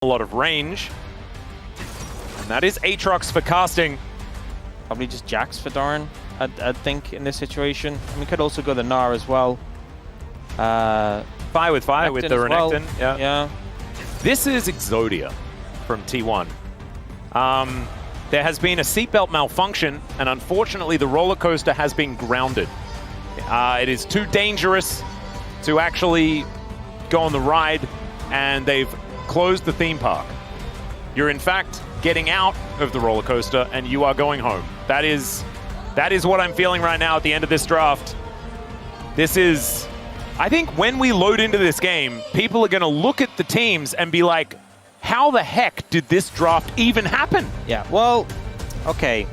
a lot of range. And that is Aatrox for casting. Probably just Jax for Doran, I'd think, in this situation. I mean, could also go the Gnar as well. Fire with fire with the Renekton. Well. Yeah. This is Exodia from T1. There has been a seatbelt malfunction, and unfortunately the roller coaster has been grounded. It is too dangerous to actually go on the ride, and they've closed the theme park. You're in fact getting out of the roller coaster, and you are going home. That is what I'm feeling right now at the end of this draft. This is, I think when we load into this game, people are going to look at the teams and be like, how the heck did this draft even happen? Yeah, well, okay.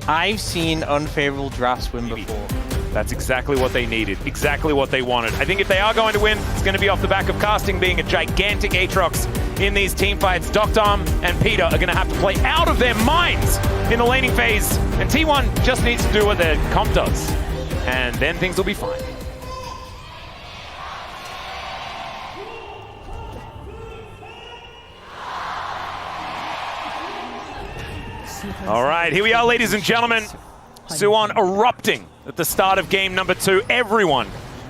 I've seen unfavorable drafts win before. That's exactly what they needed, exactly what they wanted. I think if they are going to win, it's going to be off the back of casting being a gigantic Aatrox in these team fights. Doctom and Peter are going to have to play out of their minds in the laning phase, and T1 just needs to do what their comp does, and then things will be fine. All right, here we are, ladies and gentlemen. Suwon erupting at the start of game number 2. Everyone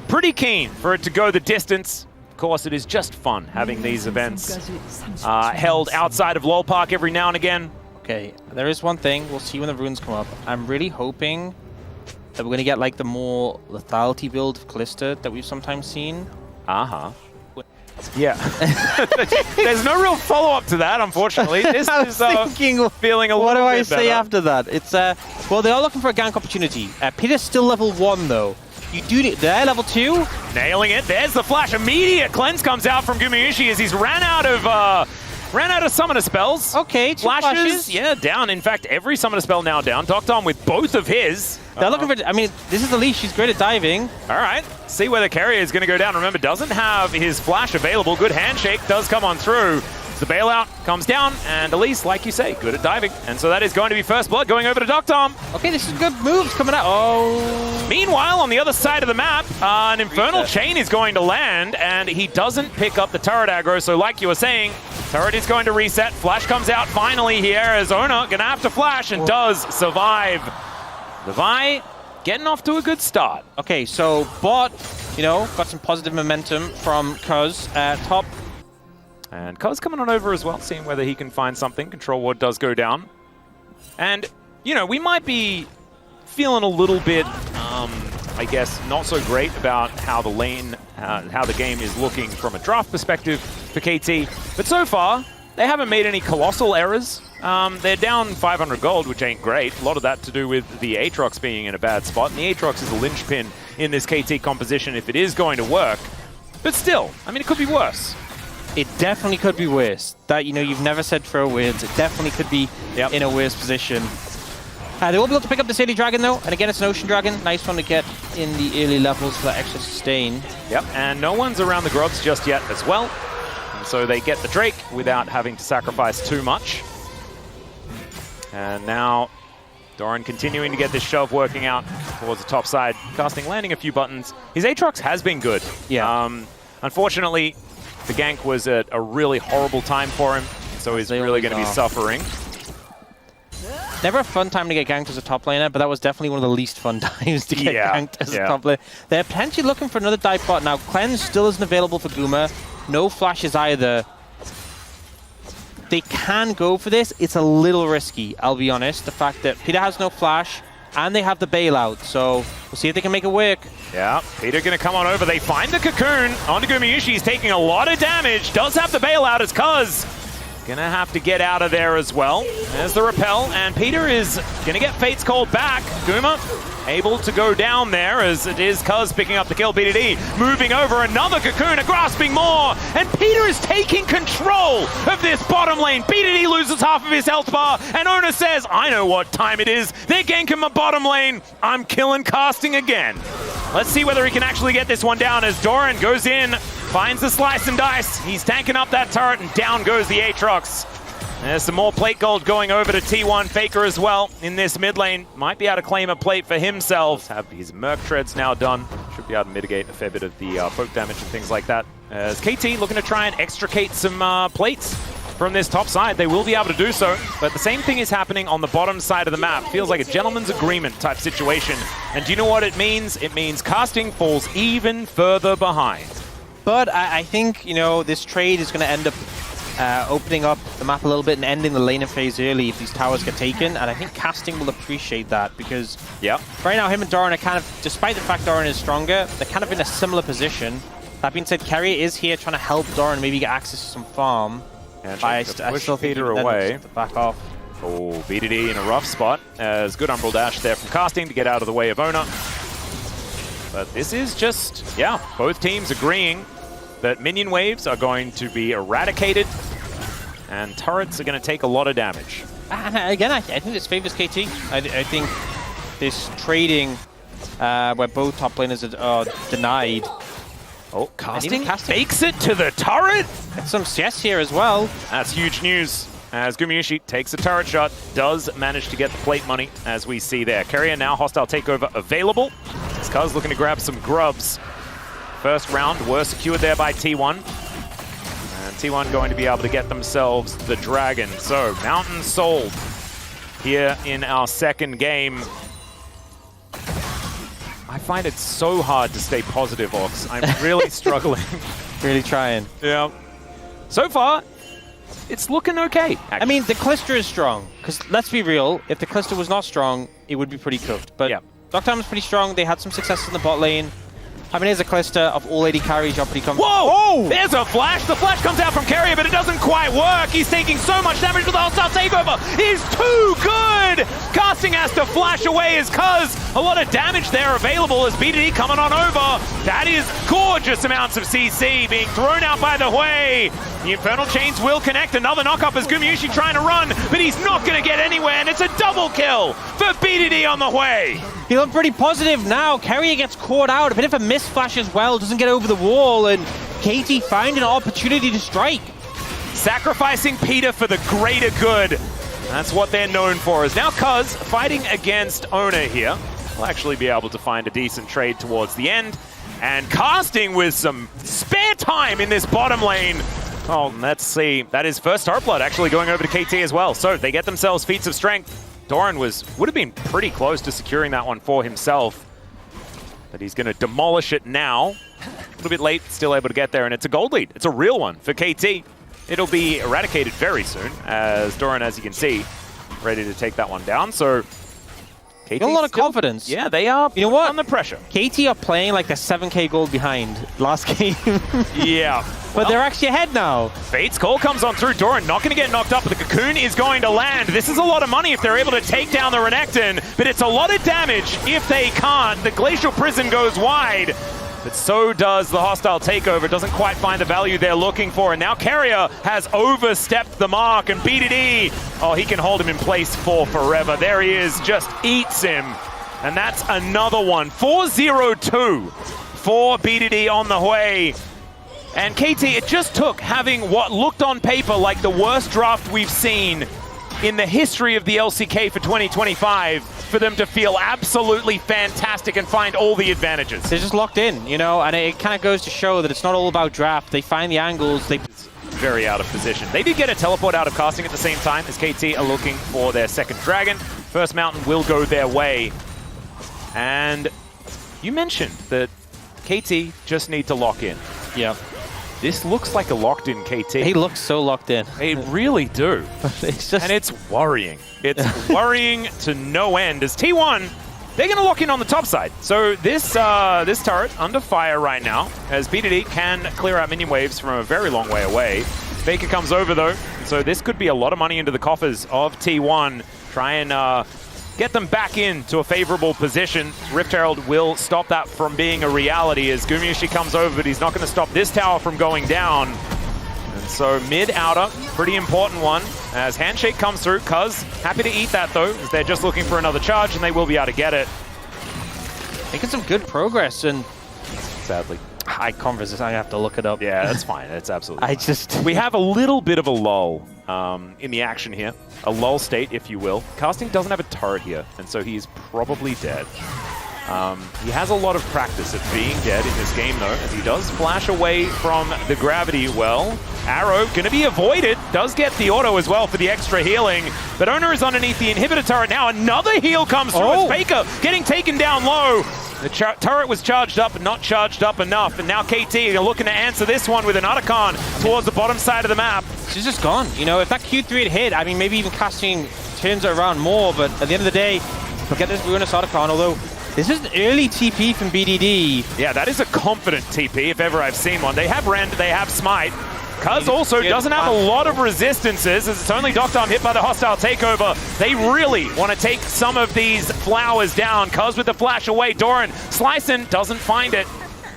pretty keen for it to go the distance. Of course, it is just fun having these events held outside of LoL Park every now and again. Okay, there is one thing. We'll see when the runes come up. I'm really hoping that we're going to get like the more lethality build of Kalista that we've sometimes seen. Yeah. There's no real follow-up to that, unfortunately. This is feeling a little bit What do I better. say after that? It's well, they are looking for a gank opportunity. Peter's still level 1 though. You do need, they're level 2. Nailing it. There's the flash. Immediate cleanse comes out from Gumayushi as he's ran out of summoner spells. Okay, two flashes. Yeah, down. In fact, every summoner spell now down. Doctom with both of his. They're looking for, I mean, this is the leash. She's great at diving. All right. See where the carrier is going to go down. Remember, doesn't have his flash available. Good handshake does come on through. The bailout comes down, and Elise, like you say, good at diving. And so that is going to be first blood going over to Doctom. Okay, this is good moves coming out. Oh. Meanwhile, on the other side of the map, an Infernal Chain is going to land, and he doesn't pick up the turret aggro. So like you were saying, turret is going to reset. Flash comes out finally here as Ona going to have to flash and does survive. Levi getting off to a good start. Okay, so bot, you know, got some positive momentum from Cuz at top. And Cuz coming on over as well, seeing whether he can find something. Control ward does go down. And, you know, we might be feeling a little bit, I guess, not so great about how the lane, how the game is looking from a draft perspective for KT. But so far, they haven't made any colossal errors. They're down 500 gold, which ain't great. A lot of that to do with the Aatrox being in a bad spot. And the Aatrox is a linchpin in this KT composition if it is going to work. But still, I mean, it could be worse. It definitely could be worse. That, you know, you've never said throw wins. It definitely could be in a worse position. They will be able to pick up this early dragon, though. And again, it's an ocean dragon. Nice one to get in the early levels for that extra sustain. Yep, and no one's around the grubs just yet as well. And so they get the Drake without having to sacrifice too much. And now Doran continuing to get this shove working out towards the top side. Casting, landing a few buttons. His Aatrox has been good. Yeah. Unfortunately, the gank was at a really horrible time for him, so he's really going to be suffering. Never a fun time to get ganked as a top laner, but that was definitely one of the least fun times to get ganked as a top laner. They're potentially looking for another dive bot. Now, Cleanse still isn't available for Guma. No flashes either. They can go for this. It's a little risky, I'll be honest. The fact that Peter has no flash, and they have the bailout, so we'll see if they can make it work. Yeah, Peter going to come on over. They find the cocoon onto Gumayushi. He's taking a lot of damage. Does have the bailout as Cuz going to have to get out of there as well. There's the repel, and Peter is going to get Fate's Call back. Guma able to go down there as it is Cuz picking up the kill. PDD moving over another cocoon, grasping more, and Peter is taking control of this bottom lane. PDD loses half of his health bar, and Ona says, I know what time it is. They're ganking my bottom lane. I'm killing casting again. Let's see whether he can actually get this one down as Doran goes in, finds the slice and dice. He's tanking up that turret, and down goes the Aatrox. There's some more plate gold going over to T1. Faker as well in this mid lane. Might be able to claim a plate for himself. Have his Merc Treads now done. Should be be able to mitigate a fair bit of the poke damage and things like that. As KT looking to try and extricate some plates from this top side. They will be able to do so, but the same thing is happening on the bottom side of the map. Feels like a gentleman's agreement type situation. And do you know what it means? It means casting falls even further behind. But I think, you know, this trade is going to end up opening up the map a little bit and ending the laning phase early if these towers get taken. And I think casting will appreciate that because right now him and Doran are kind of, despite the fact Doran is stronger, they're kind of in a similar position. That being said, Carrier is here trying to help Doran maybe get access to some farm. And I still Peter away. Back off. Oh, BDD in a rough spot. As good Umbral Dash there from casting to get out of the way of Ona. But this is just, both teams agreeing that minion waves are going to be eradicated and turrets are going to take a lot of damage. And again, I think this favors KT. I think this trading where both top laners are denied. Oh, casting fakes it to the turret. And some CS here as well. That's huge news. As Gumayusi takes a turret shot, does manage to get the plate money, as we see there. Carrier now hostile takeover available. Cuz looking to grab some grubs. First round were secured there by T1. And T1 going to be able to get themselves the dragon. So, Mountain sold here in our second game. I find it so hard to stay positive, Ox. I'm really struggling. Really trying. Yeah. So far, it's looking okay, actually. I mean, the Callister is strong. Because let's be real, if the Callister was not strong, it would be pretty cooked. But Dr. is pretty strong. They had some success in the bot lane. I mean, here's a Callister of all AD carries. Jeopardy comes. Whoa! There's a flash. The flash comes out from Carrier, but it doesn't quite work. He's taking so much damage with the hostile takeover. He's too good! Casting has to flash away his Cuz. A lot of damage there available as BDD coming on over. That is gorgeous amounts of CC being thrown out by the way. The Infernal Chains will connect. Another knock-up as Gumayusi trying to run, but he's not going to get anywhere, and it's a double kill for BDD on the way. He looked pretty positive now. Carrier gets caught out. A bit of a miss flash as well. Doesn't get over the wall, and KT find an opportunity to strike. Sacrificing Peter for the greater good. That's what they're known for. Is now Cuz fighting against Ona here. We'll actually be able to find a decent trade towards the end. And casting with some spare time in this bottom lane. Oh, let's see. That is first Heartblood actually going over to KT as well. So they get themselves feats of strength. Doran would have been pretty close to securing that one for himself. But he's going to demolish it now. A little bit late, still able to get there. And it's a gold lead. It's a real one for KT. It'll be eradicated very soon, as Doran, as you can see, ready to take that one down. So KT a lot of confidence. Yeah, they are. You know what? Under pressure. KT are playing like they're 7k gold behind last game. Yeah. But they're actually ahead now. Fate's call comes on through. Doran not going to get knocked up, but the Cocoon is going to land. This is a lot of money if they're able to take down the Renekton, but it's a lot of damage if they can't. The Glacial Prison goes wide, but so does the hostile takeover. Doesn't quite find the value they're looking for, and now Carrier has overstepped the mark, and BDD, oh, he can hold him in place for forever. There he is, just eats him, and that's another one. 4-0-2 for BDD on the way. And KT, it just took having what looked on paper like the worst draft we've seen in the history of the LCK for 2025 for them to feel absolutely fantastic and find all the advantages. They're just locked in, you know, and it kind of goes to show that it's not all about draft. They find the angles. It's very out of position. They did get a teleport out of casting at the same time as KT are looking for their second dragon. First Mountain will go their way. And you mentioned that KT just need to lock in. Yeah. This looks like a locked-in KT. He looks so locked in. They really do. It's just... And it's worrying. It's worrying to no end. As T1, they're going to lock in on the top side. So this this turret under fire right now, as BDD can clear out minion waves from a very long way away. Faker comes over, though. So this could be a lot of money into the coffers of T1. Try and get them back into a favorable position. Rift Herald will stop that from being a reality as Gumayusi comes over, but he's not going to stop this tower from going down. And so mid-outer, pretty important one, as Handshake comes through. Cuz happy to eat that, though, as they're just looking for another charge, and they will be able to get it. Making some good progress, and sadly, high conferences, I have to look it up. Yeah, that's fine. That's absolutely fine. We have a little bit of a lull in the action here. A lull state, if you will. Casting doesn't have a turret here, and so he's probably dead. He has a lot of practice at being dead in this game, though, as he does flash away from the gravity well. Arrow going to be avoided, does get the auto as well for the extra healing, but Owner is underneath the inhibitor turret now. Another heal comes through as FAKER getting taken down low. The turret was charged up, but not charged up enough, and now KT are looking to answer this one with an Otacon towards the bottom side of the map. She's just gone. You know, if that Q3 had hit, I mean, maybe even casting turns it around more, but at the end of the day, we'll get this Ruinous Otacon, although this is an early TP from BDD. Yeah, that is a confident TP, if ever I've seen one. They have Rend, they have Smite. Cuz also doesn't have a lot of resistances, as it's only Doctorm hit by the hostile takeover. They really want to take some of these flowers down. Cuz with the flash away, Doran slicing, doesn't find it.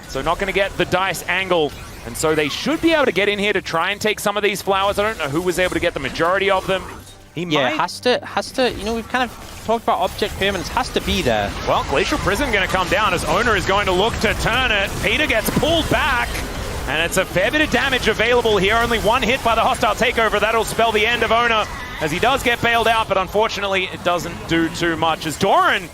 So not going to get the dice angle. And so they should be able to get in here to try and take some of these flowers. I don't know who was able to get the majority of them. He might. Has to, you know, we've kind of talked about object permanence, has to be there. Well, Glacial Prison going to come down as Owner is going to look to turn it. Peter gets pulled back. And it's a fair bit of damage available here. Only one hit by the hostile takeover. That'll spell the end of Owner, as he does get bailed out, but unfortunately it doesn't do too much. As Doran,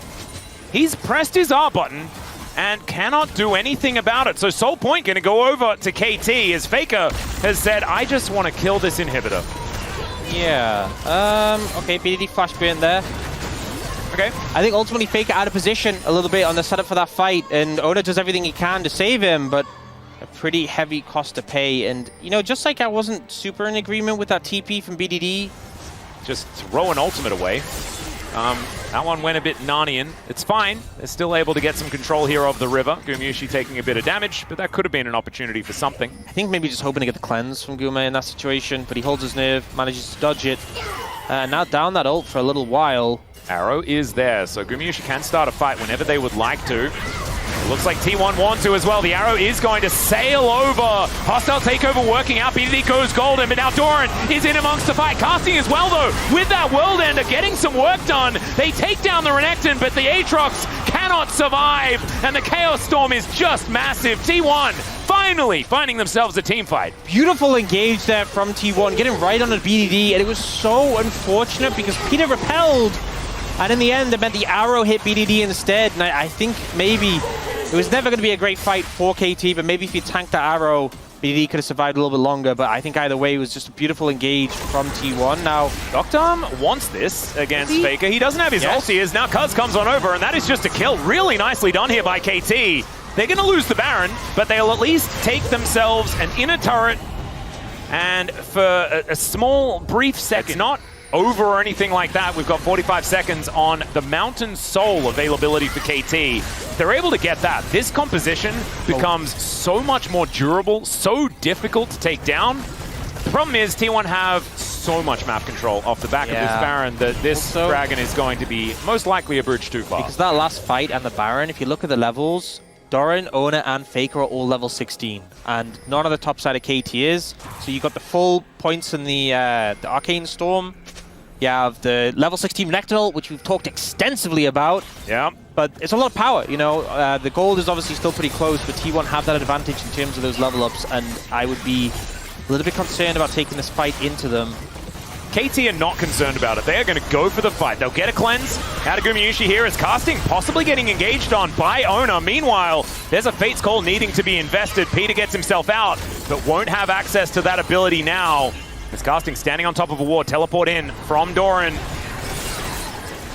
he's pressed his R button and cannot do anything about it. So Soul Point going to go over to KT as FAKER has said, I just want to kill this inhibitor. Yeah. Okay, BDD flashbang there. Okay. I think ultimately FAKER out of position a little bit on the setup for that fight, and Owner does everything he can to save him, but a pretty heavy cost to pay. And, you know, just like I wasn't super in agreement with that TP from BDD. Just throw an ultimate away. That one went a bit Narnian. It's fine. They're still able to get some control here of the river. Gumyushi taking a bit of damage, but that could have been an opportunity for something. I think maybe just hoping to get the cleanse from Guma in that situation, but he holds his nerve, manages to dodge it. Now down that ult for a little while. Arrow is there, so Gumyushi can start a fight whenever they would like to. It looks like T1 want to as well. The Arrow is going to sail over. Hostile takeover working out. BDD goes golden, but now Doran is in amongst the fight. Casting as well, though, with that World Ender, getting some work done. They take down the Renekton, but the Aatrox cannot survive, and the Chaos Storm is just massive. T1 finally finding themselves a team fight. Beautiful engage there from T1, getting right on the BDD, and it was so unfortunate because Peter repelled, and in the end, it meant the Arrow hit BDD instead, and I think maybe it was never going to be a great fight for KT, but maybe if you tanked the Arrow, BDD could have survived a little bit longer, but I think either way, it was just a beautiful engage from T1. Now, Doctorm wants this against FAKER. He doesn't have his ulti, as now Cuz comes on over, and that is just a kill. Really nicely done here by KT. They're going to lose the Baron, but they'll at least take themselves an inner turret, and for a small, brief second, not over or anything like that. We've got 45 seconds on the Mountain Soul availability for KT. They're able to get that. This composition becomes so much more durable, so difficult to take down. The problem is T1 have so much map control off the back of this Baron that this Dragon is going to be most likely a bridge too far. Because that last fight and the Baron, if you look at the levels, Doran, Owner, and FAKER are all level 16, and none of the top side of KT is. So you got the full points in the Arcane Storm. You have the level 16 Nectanol, which we've talked extensively about. Yeah. But it's a lot of power, you know. The gold is obviously still pretty close, but T1 have that advantage in terms of those level ups, and I would be a little bit concerned about taking this fight into them. KT are not concerned about it. They are going to go for the fight. They'll get a cleanse. Out of Gumyushi here is casting, possibly getting engaged on by Owner. Meanwhile, there's a Fate's Call needing to be invested. Peter gets himself out, but won't have access to that ability now. It's casting standing on top of a ward. Teleport in from Doran.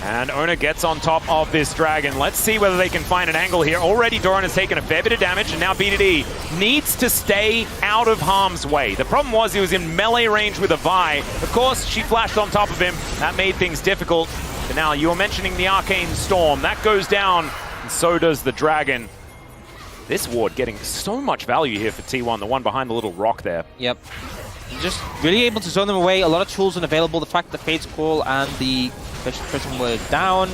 And Owner gets on top of this Dragon. Let's see whether they can find an angle here. Already Doran has taken a fair bit of damage, and now BDD needs to stay out of harm's way. The problem was he was in melee range with a Vi. Of course, she flashed on top of him. That made things difficult. But now you were mentioning the Arcane Storm. That goes down, and so does the Dragon. This ward getting so much value here for T1, the one behind the little rock there. Yep. Just really able to zone them away. A lot of tools unavailable. The fact that Fate's Call and the Prison were down.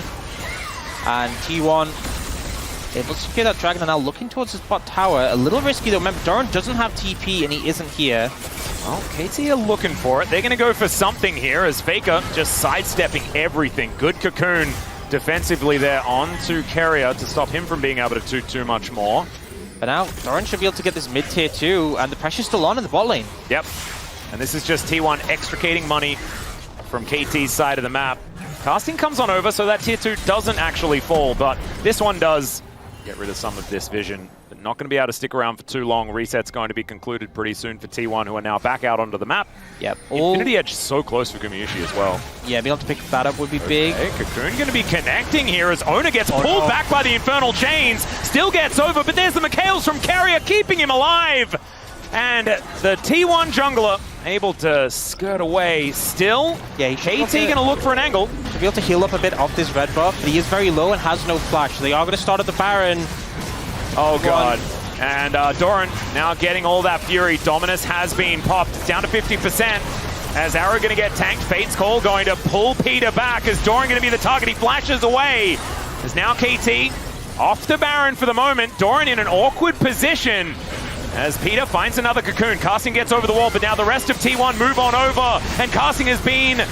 And T1 able to secure that Dragon, and now looking towards his bot tower. A little risky though. Remember, Doran doesn't have TP and he isn't here. Well, KT are looking for it. They're going to go for something here as FAKER just sidestepping everything. Good Cocoon defensively there onto Carrier to stop him from being able to do too much more. But now Doran should be able to get this mid-tier too, and the pressure's still on in the bot lane. Yep. And this is just T1 extricating money from KT's side of the map. Casting comes on over, so that tier 2 doesn't actually fall, but this one does get rid of some of this vision. But not going to be able to stick around for too long. Reset's going to be concluded pretty soon for T1, who are now back out onto the map. Yep. Infinity Edge is so close for Gumayusi as well. Yeah, being able to pick that up would be big. Cocoon going to be connecting here as Ona gets pulled back by the Infernal Chains. Still gets over, but there's the Mikhails from Carrier keeping him alive. And the T1 jungler able to skirt away still. Yeah, KT going to look for an angle. To be able to heal up a bit off this red buff, but he is very low and has no flash. So they are going to start at the Baron. Oh god. And Doran now getting all that fury. Dominus has been popped. It's down to 50%. As Arrow going to get tanked. Fate's Call going to pull Peter back as Doran going to be the target. He flashes away. As now KT off the Baron for the moment. Doran in an awkward position. As Peter finds another Cocoon. Casting gets over the wall, but now the rest of T1 move on over. And Casting has been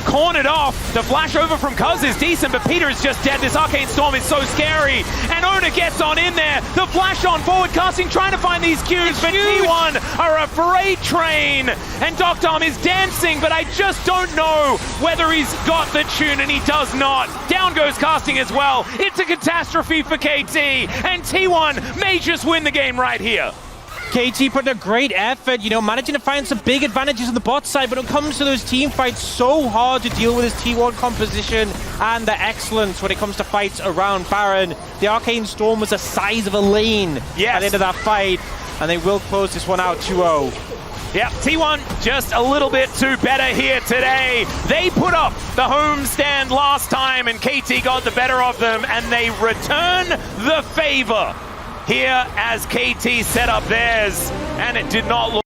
cornered off. The flash over from Cuz is decent, but Peter is just dead. This Arcane Storm is so scary. And Ona gets on in there. The flash on forward. Casting trying to find these Qs, but T1 are a freight train. And Doctom is dancing, but I just don't know whether he's got the tune, and he does not. Down goes Casting as well. It's a catastrophe for KT, and T1 may just win the game right here. KT put a great effort, you know, managing to find some big advantages on the bot side, but when it comes to those team fights, so hard to deal with his T1 composition and the excellence when it comes to fights around Baron. The Arcane Storm was the size of a lane at the end of that fight, and they will close this one out 2-0. Yeah, T1 just a little bit too better here today. They put up the home stand last time, and KT got the better of them, and they return the favor here as KT set up theirs, and it did not look